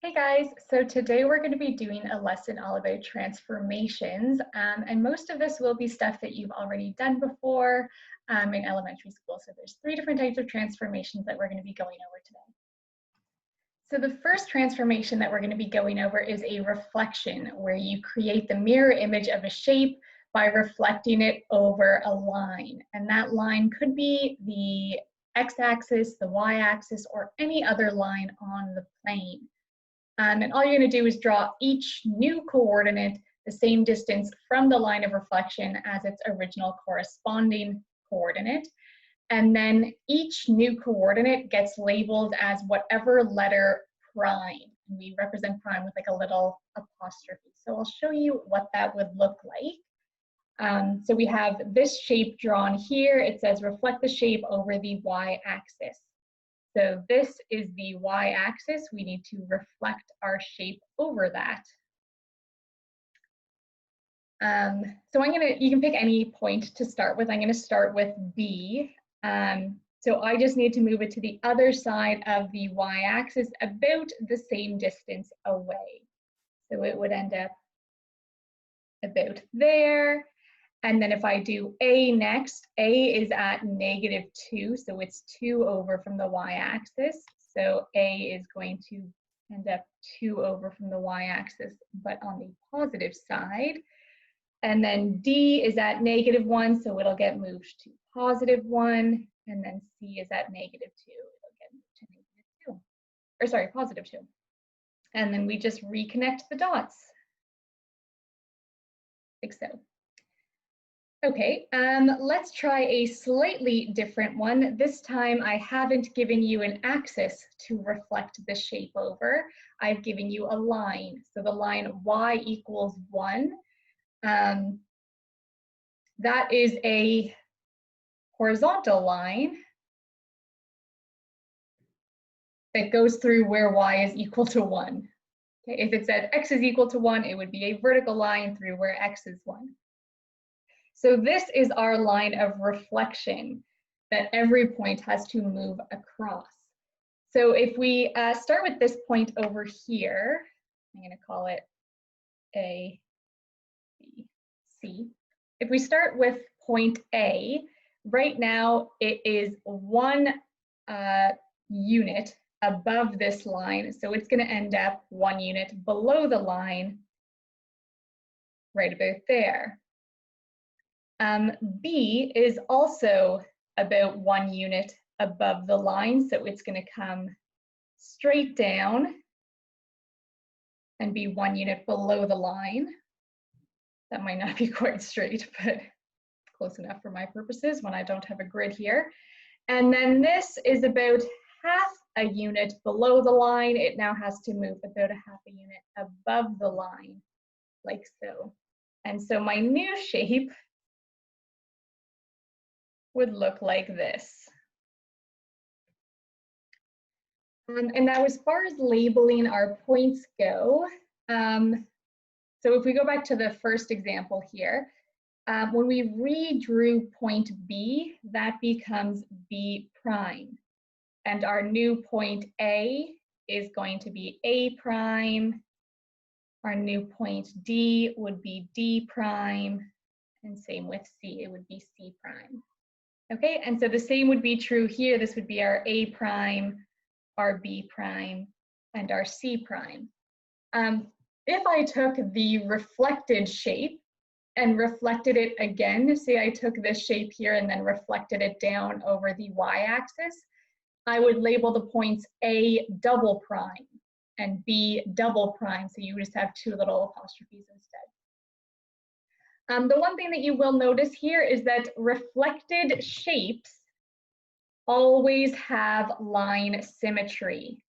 Hey guys, so today we're going to be doing a lesson all about transformations, and most of this will be stuff that you've already done before in elementary school. So there's three different types of transformations that we're going to be going over today. So the first transformation that we're going to be going over is a reflection, where you create the mirror image of a shape by reflecting it over a line. And that line could be the x-axis, the y-axis, or any other line on the plane. And all you're going to do is draw each new coordinate the same distance from the line of reflection as its original corresponding coordinate. And then each new coordinate gets labeled as whatever letter prime. We represent prime with like a little apostrophe. So I'll show you what that would look like. So we have this shape drawn here. It says reflect the shape over the y-axis. So this is the y-axis. We need to reflect our shape over that. So you can pick any point to start with. I'm gonna start with B. So I just need to move it to the other side of the y-axis about the same distance away. So it would end up about there. And then if I do A next, A is at -2, so it's 2 over from the y-axis. So A is going to end up 2 over from the y-axis, but on the positive side. And then D is at -1, so it'll get moved to +1. And then C is at -2, it'll get moved to -2. Or sorry, +2. And then we just reconnect the dots, like so. Okay, let's try a slightly different one. This time I haven't given you an axis to reflect the shape over. I've given you a line. So the line y equals 1. That is a horizontal line that goes through where y is equal to 1. Okay, if it said x is equal to 1, it would be a vertical line through where x is 1. So this is our line of reflection that every point has to move across. So if we start with this point over here, I'm going to call it A, B, C. If we start with point A, right now it is 1 unit above this line. So it's going to end up 1 unit below the line, right about there. B is also about 1 unit above the line, so it's going to come straight down and be 1 unit below the line. That might not be quite straight, but close enough for my purposes when I don't have a grid here. And then this is about half a unit below the line. It now has to move about a half a unit above the line, like so. And so my new shape would look like this. And now as far as labeling our points go, so if we go back to the first example here, when we redrew point B, that becomes B prime. And our new point A is going to be A prime. Our new point D would be D prime. And same with C, it would be C prime. Okay, and so the same would be true here. This would be our A prime, our B prime, and our C prime. If I took the reflected shape and reflected it again, say I took this shape here and then reflected it down over the y-axis, I would label the points A double prime and B double prime, so you just have 2 little apostrophes instead. The one thing that you will notice here is that reflected shapes always have line symmetry.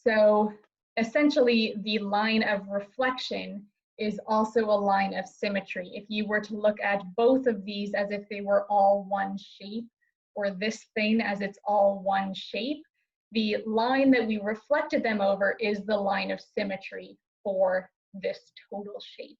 So essentially, the line of reflection is also a line of symmetry. If you were to look at both of these as if they were all one shape, or this thing as it's all one shape, the line that we reflected them over is the line of symmetry for this total shape.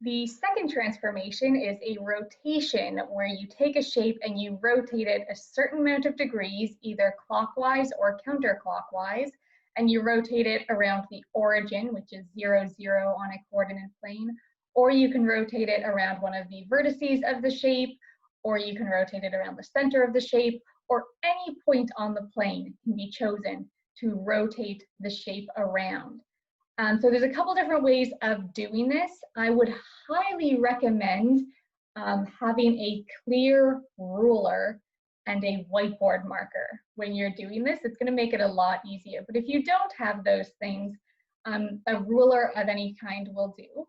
The second transformation is a rotation, where you take a shape and you rotate it a certain amount of degrees, either clockwise or counterclockwise, and you rotate it around the origin, which is 0, 0 on a coordinate plane, or you can rotate it around one of the vertices of the shape, or you can rotate it around the center of the shape, or any point on the plane can be chosen to rotate the shape around. So there's a couple different ways of doing this. I would highly recommend having a clear ruler and a whiteboard marker when you're doing this. It's going to make it a lot easier. But if you don't have those things, a ruler of any kind will do.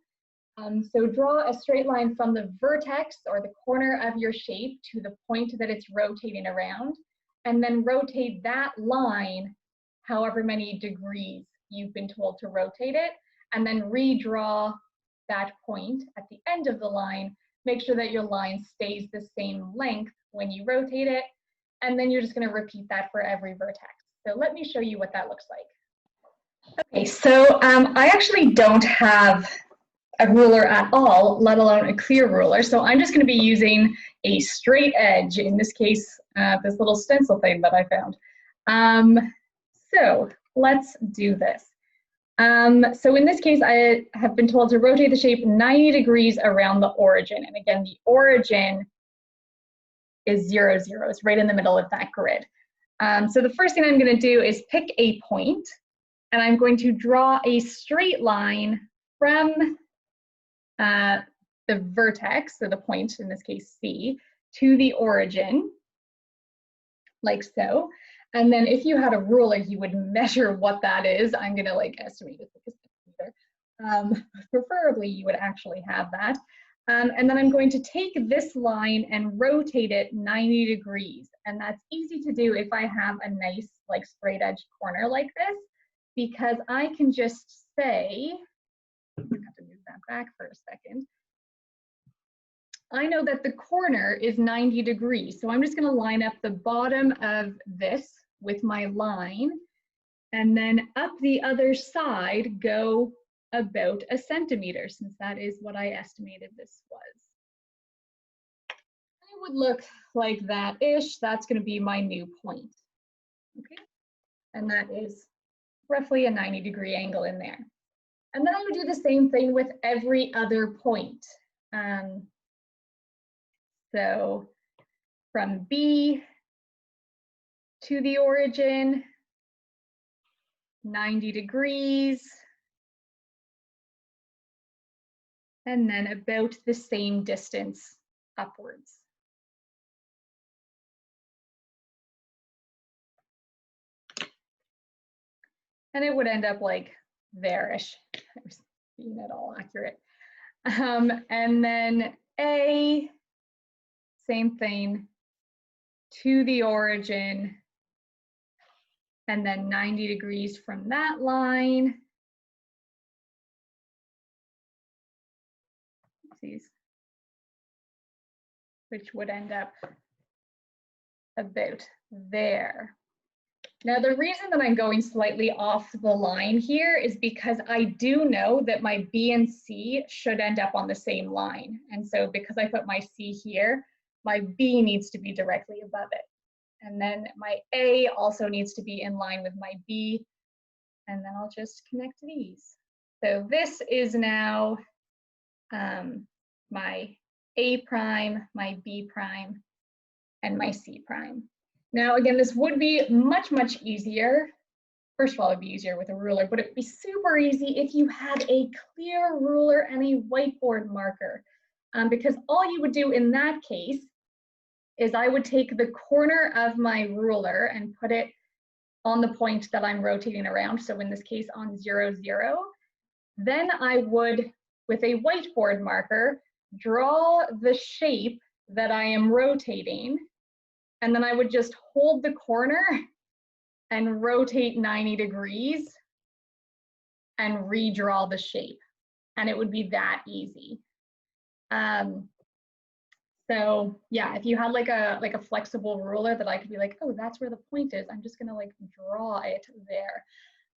So draw a straight line from the vertex or the corner of your shape to the point that it's rotating around, and then rotate that line however many degrees you've been told to rotate it, and then redraw that point at the end of the line. Make sure that your line stays the same length when you rotate it, and then you're just going to repeat that for every vertex. So let me show you what that looks like. Okay, so I actually don't have a ruler at all, let alone a clear ruler. So I'm just going to be using a straight edge, in this case, this little stencil thing that I found. So let's do this. So in this case, I have been told to rotate the shape 90 degrees around the origin. And again, the origin is 0, 0. It's right in the middle of that grid. So the first thing I'm going to do is pick a point, and I'm going to draw a straight line from the vertex, so the point, in this case C, to the origin, like so. And then if you had a ruler, you would measure what that is. I'm going to like estimate it with a computer. Preferably, you would actually have that. And then I'm going to take this line and rotate it 90 degrees. And that's easy to do if I have a nice like straight edge corner like this, because I can just say, I have to move that back for a second. I know that the corner is 90 degrees, so I'm just going to line up the bottom of this with my line, and then up the other side go about a centimeter, since that is what I estimated this was. It would look like that-ish. That's going to be my new point. Okay, and that is roughly a 90-degree angle in there. And then I would do the same thing with every other point. So from B to the origin, 90 degrees, and then about the same distance upwards. And it would end up like there-ish. I was being at all accurate. And then A, same thing, to the origin, and then 90 degrees from that line. Which would end up about there. Now, the reason that I'm going slightly off the line here is because I do know that my B and C should end up on the same line. And so because I put my C here, my B needs to be directly above it. And then my A also needs to be in line with my B. And then I'll just connect these. So this is now my A prime, my B prime, and my C prime. Now, again, this would be much, much easier. First of all, it'd be easier with a ruler, but it'd be super easy if you had a clear ruler and a whiteboard marker. Because all you would do in that case is I would take the corner of my ruler and put it on the point that I'm rotating around. So in this case on 0, 0. Then I would, with a whiteboard marker, draw the shape that I am rotating. And then I would just hold the corner and rotate 90 degrees and redraw the shape. And it would be that easy. So yeah, if you had like a flexible ruler that I could be like, oh, that's where the point is, I'm just gonna like draw it there.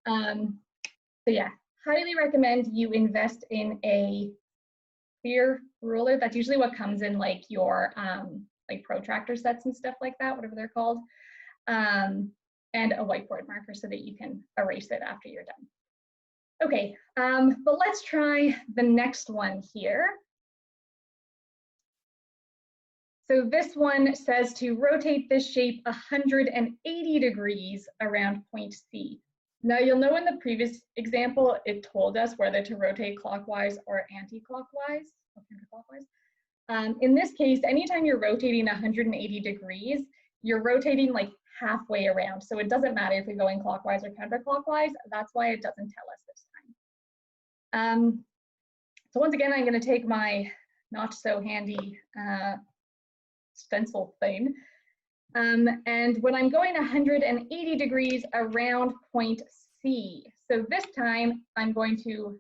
So yeah, highly recommend you invest in a clear ruler. That's usually what comes in like your like protractor sets and stuff like that, whatever they're called. And a whiteboard marker so that you can erase it after you're done. Okay, but let's try the next one here. So this one says to rotate this shape 180 degrees around point C. Now you'll know in the previous example, it told us whether to rotate clockwise or anti-clockwise. In this case, anytime you're rotating 180 degrees, you're rotating like halfway around. So it doesn't matter if you're going clockwise or counterclockwise. That's why it doesn't tell us this time. So once again, I'm going to take my not so handy stencil thing. And when I'm going 180 degrees around point C, so this time I'm going to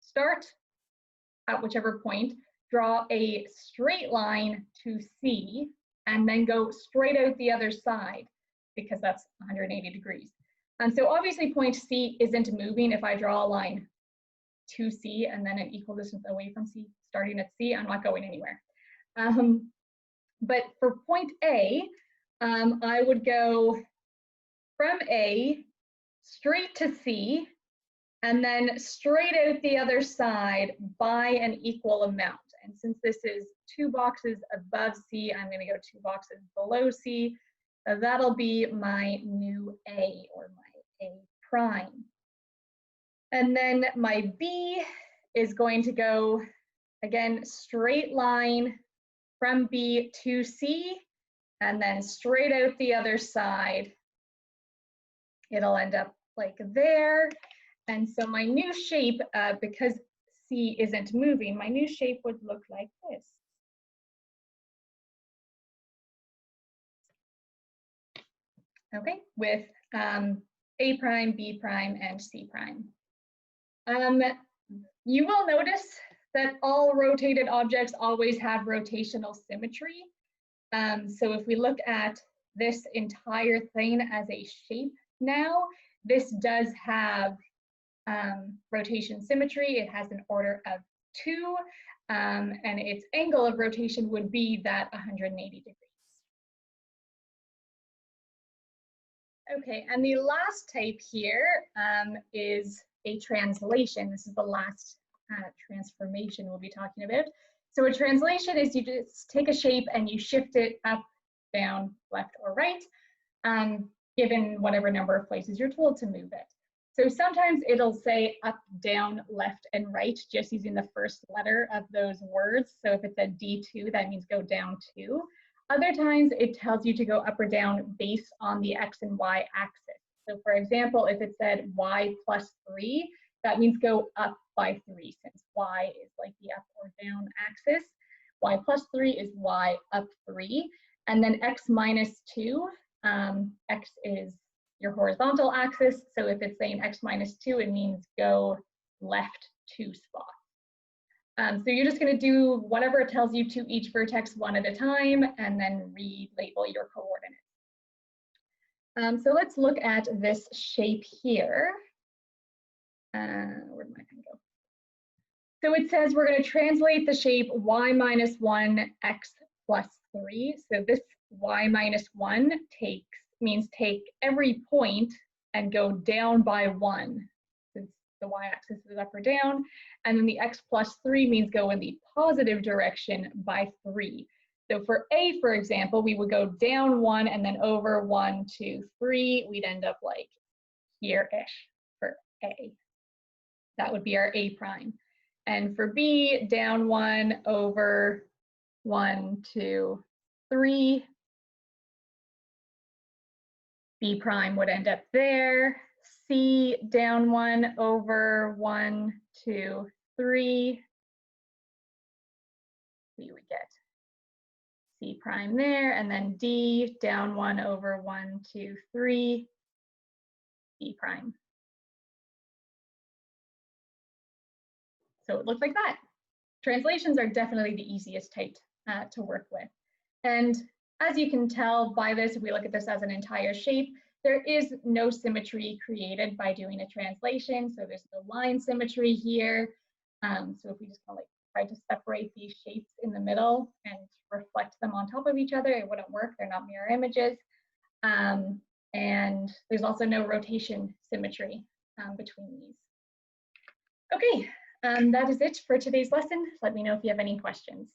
start at whichever point, draw a straight line to C, and then go straight out the other side because that's 180 degrees. And so obviously point C isn't moving. If I draw a line to C and then an equal distance away from C, starting at C, I'm not going anywhere. But for point A, I would go from A straight to C and then straight out the other side by an equal amount. And since this is 2 boxes above C, I'm going to go 2 boxes below C. So that'll be my new A, or my A prime. And then my B is going to go, again, straight line from B to C, and then straight out the other side. It'll end up like there. And so my new shape, because C isn't moving, my new shape would look like this. Okay, with A prime, B prime, and C prime. You will notice that all rotated objects always have rotational symmetry. So if we look at this entire thing as a shape now, this does have rotation symmetry. It has an order of 2, and its angle of rotation would be that 180 degrees. Okay, and the last type here is a translation. This is the last transformation we'll be talking about. So a translation is you just take a shape and you shift it up, down, left, or right, given whatever number of places you're told to move it. So sometimes it'll say up, down, left, and right, just using the first letter of those words. So if it said D2, that means go down 2. Other times it tells you to go up or down based on the X and Y axis. So for example, if it said Y plus 3, that means go up by 3, since Y is like the up or down axis. Y plus 3 is Y up 3. And then X minus 2, X is your horizontal axis. So if it's saying X minus 2, it means go left 2 spots. So you're just going to do whatever it tells you to each vertex one at a time, and then relabel your coordinates. So let's look at this shape here. Where did my pen go? So it says we're going to translate the shape y minus 1, x plus 3. So this y minus 1 means take every point and go down by 1, since the y-axis is up or down. And then the x plus 3 means go in the positive direction by 3. So for A, for example, we would go down 1 and then over 1, 2, 3. We'd end up like here-ish for A. That would be our A prime. And for B, down 1, over 1, 2, 3. B prime would end up there. C, down 1, over 1, 2, 3. We would get C prime there, and then D, down 1, over 1, 2, 3, D prime. So it looks like that. Translations are definitely the easiest type to work with. And as you can tell by this, if we look at this as an entire shape, there is no symmetry created by doing a translation. So there's no line symmetry here. So if we just kind of like tried to separate these shapes in the middle and reflect them on top of each other, it wouldn't work. They're not mirror images. And there's also no rotation symmetry between these. Okay, that is it for today's lesson. Let me know if you have any questions.